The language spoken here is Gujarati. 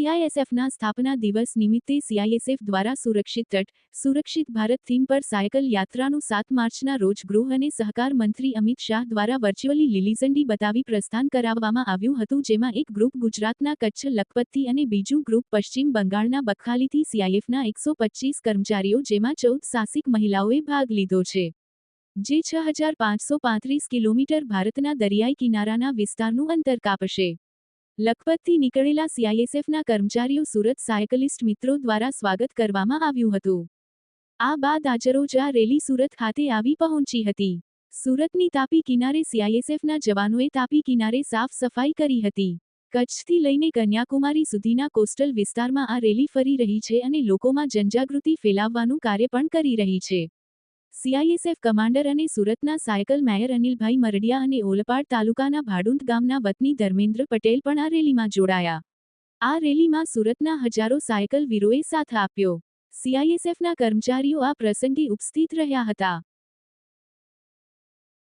सीआईएसएफના સ્થાપના દિવસ નિમિત્તે सीआईएसएफ દ્વારા સુરક્ષિત તટ, સુરક્ષિત ભારત થીમ પર સાયકલ યાત્રાનું 7 માર્ચના રોજ ગૃહ અને સહકાર મંત્રી અમિત શાહ દ્વારા વર્ચ્યુઅલી લીલીઝંડી બતાવી પ્રસ્થાન કરાવવામાં આવ્યું હતું, જેમાં એક ગ્રુપ ગુજરાતના કચ્છ લખપતથી અને બીજું ગ્રુપ પશ્ચિમ બંગાળના બકખાલીથી सीआईएफના 125 કર્મચારીઓ, જેમાં 14 સાહસિક મહિલાઓએ ભાગ લીધો છે, જે 6535 કિલોમીટર ભારતના દરિયાઈ કિનારાના વિસ્તારનું અંતર કાપશે। લખપતથી નીકળેલા सीआईएसएफના કર્મચારીઓ સુરત સાયકલિસ્ટ મિત્રો દ્વારા સ્વાગત કરવામાં આવ્યું હતું। આ બાદ આજરોજ આ રેલી સુરત ખાતે આવી પહોંચી હતી। સુરતની તાપી કિનારે सीआईएसएफના જવાનોએ તાપી કિનારે સાફ સફાઈ કરી હતી। કચ્છથી લઈને કન્યાકુમારી સુધીના કોસ્ટલ વિસ્તારમાં આ રેલી ફરી રહી છે અને લોકોમાં જનજાગૃતિ ફેલાવવાનું કાર્ય પણ કરી રહી છે। सीआईएसएफ કમાન્ડર અને સુરતના સાયકલ મેયર અનિલભાઈ મરડિયા અને ઓલપાડ તાલુકાના ભાડુંત ગામના વતની ધર્મેન્દ્ર પટેલ પણ આ રેલીમાં જોડાયા। આ રેલીમાં સુરતના હજારો સાયકલ વીરોએ સાથ આપ્યો। सीआईएसएफના કર્મચારીઓ આ પ્રસંગે ઉપસ્થિત રહ્યા હતા।